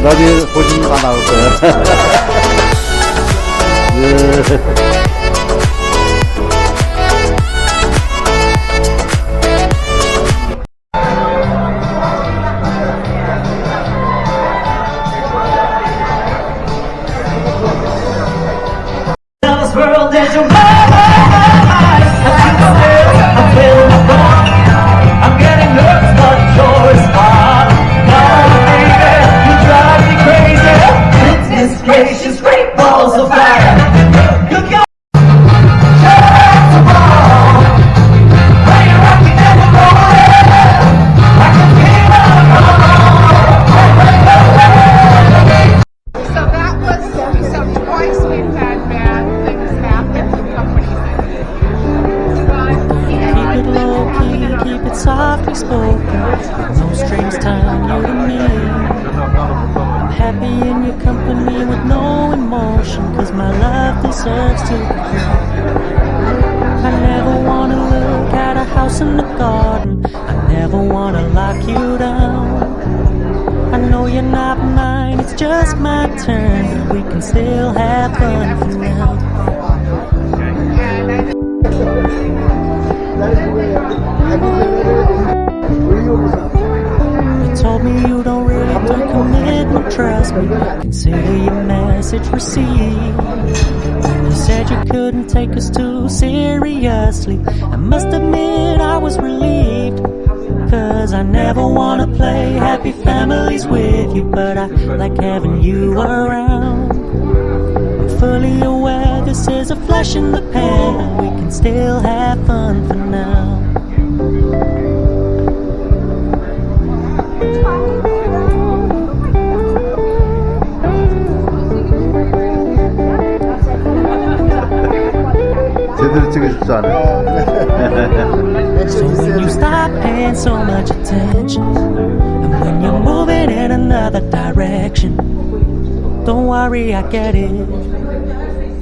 나중에 보시면 다 나올 거예요. 네. this world is your mind. I'm feeling my thought. I'm getting nervous, but sure is fun. Come on, baby, you drive me crazy. Goodness gracious, great balls of fire. You got to ball. When you rock me down the road, I can feel it. So that was, so twice we've had bad things happen to companies. Keep it low key, keep it softly spoken, with no strings tying you to me. I'm happy in your company with no emotion, cause my love deserves to be free. I never wanna look at a house in the garden, I never wanna lock you down. I know you're not mine, it's just my turn, but we can still have fun for now. You told me you don't really do commitment, trust me, consider your message received. When you said you couldn't take us too seriously, I must admit I was relieved. Cause I never wanna play happy families with you, but I like having you around. I'm fully aware this is a flash in the pan, we can still have fun for now. 제대로 찍고 싶지 않아요. So when you stop paying so much attention, and when you're moving in another direction, don't worry, I get it.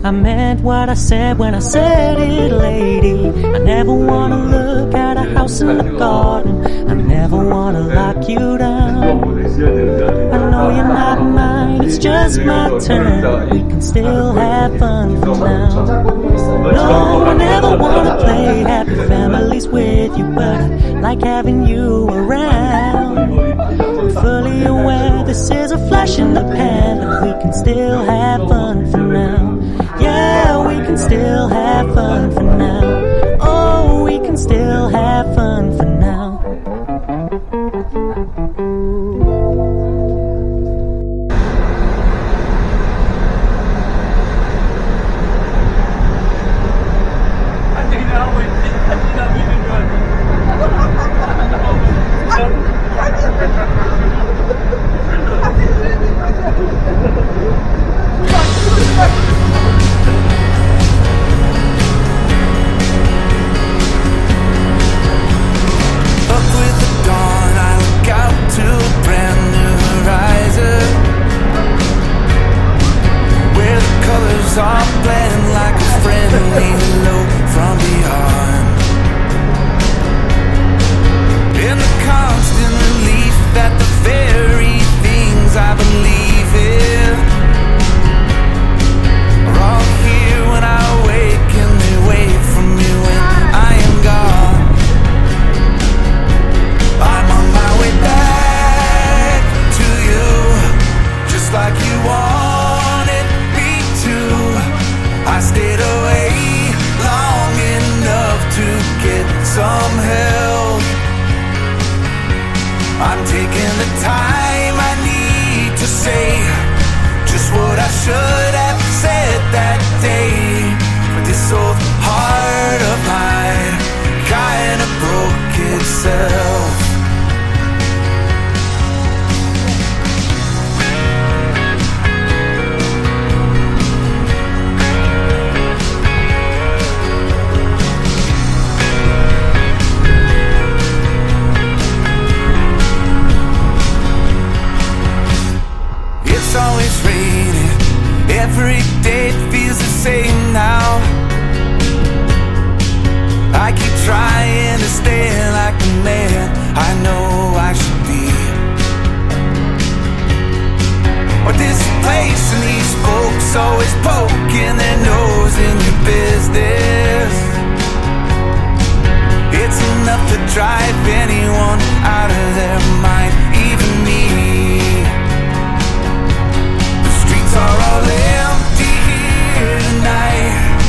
I meant what I said when I said it, lady. I never wanna look at a house in the garden, I never wanna lock you down. I know you're not mine, it's just my turn, we can still have fun for now. No, I never wanna play happy families with you, but I like having you around. I'm fully aware this is a flash in the pan, but we can still have fun for now. Yeah, we can still have fun for now. Oh, we can still have fun for now. I'm taking the time I need to say just what I should have said that day. But this old heart of mine kinda broke itself. It's always raining, every day feels the same now. I keep trying to stay like the man I know I should be. But this place and these folks always poking their nose in your business. It's enough to drive anyone out of their mind, even me. Are all empty here tonight.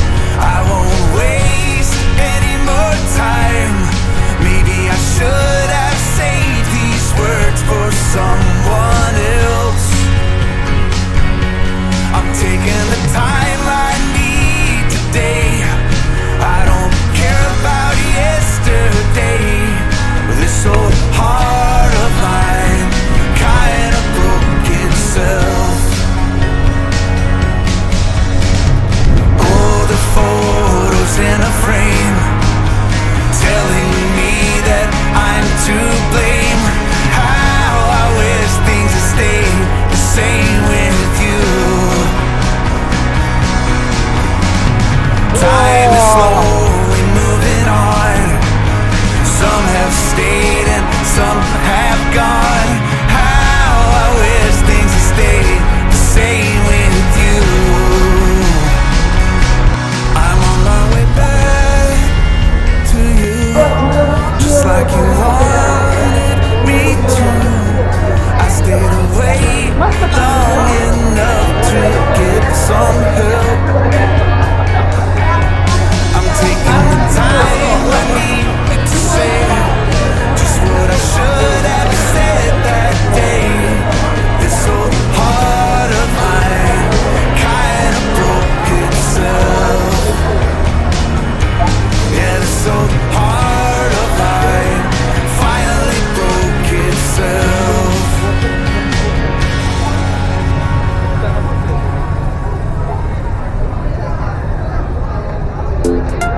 เ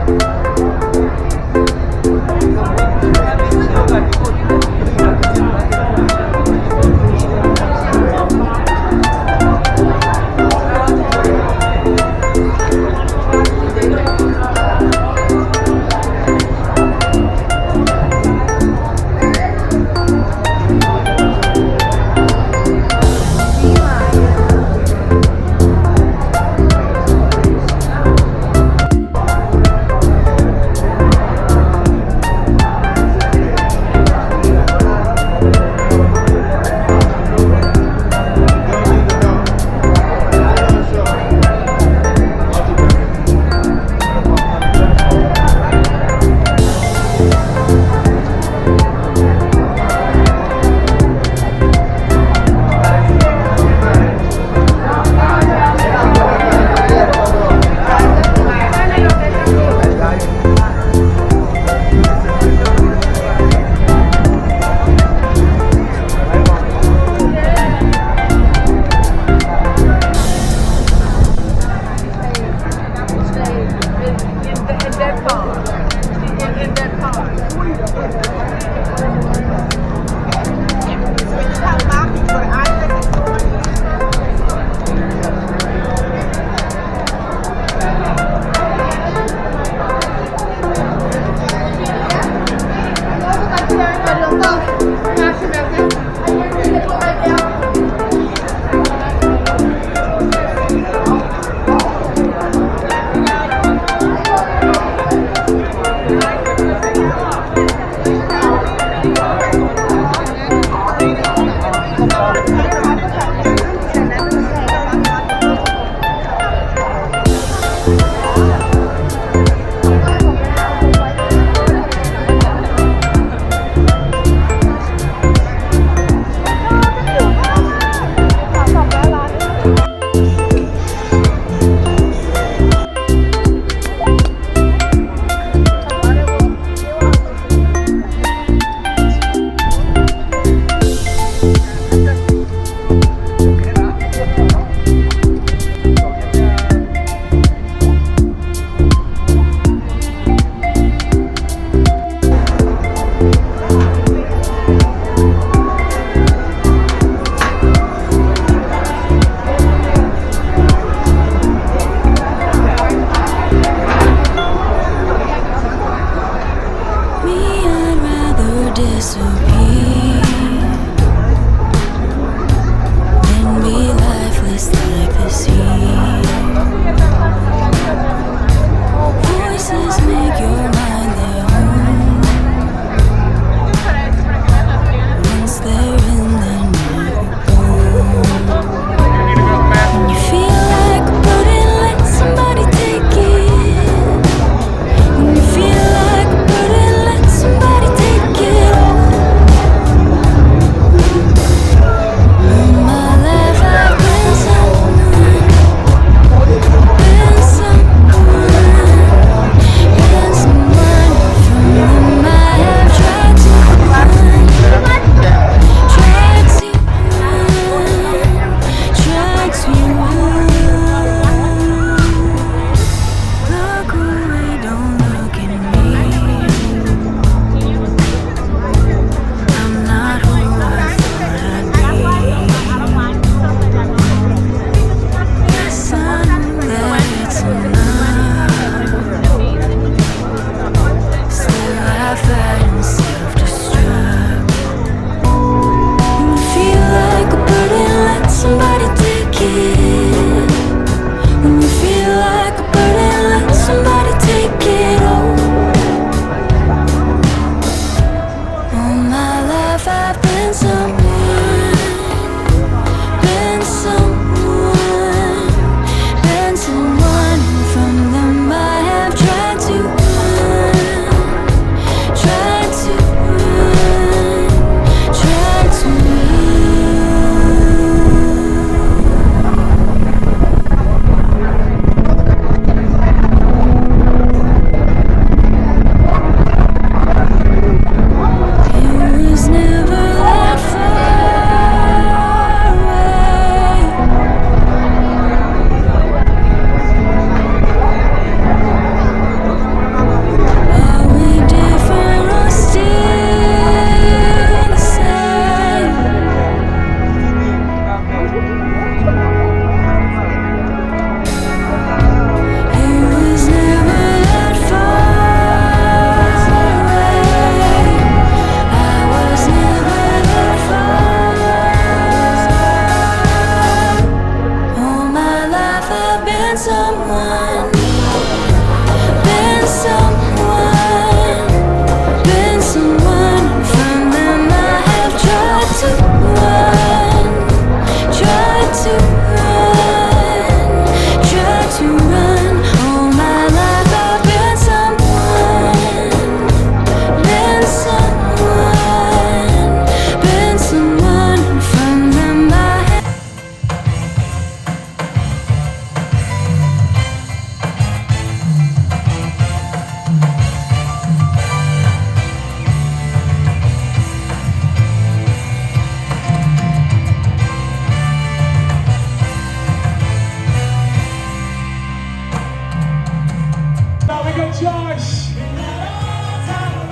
we got Josh.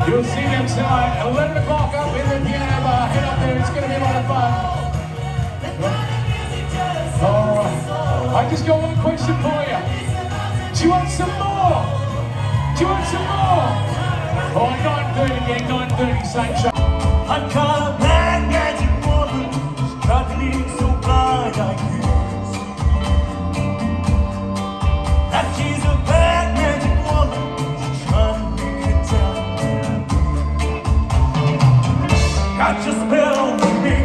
You'll see them tonight, 11 o'clock up in the piano bar. Head up there, it's going to be a lot of fun. I just got one question for you. Do you want some more? Do you want some more? Oh, 9:30 again, 9:30, same show. I caught a bad magic woman, struggling so blind I can't see. That she's a bad magic woman, she's trying to make it down. Got your spell on me,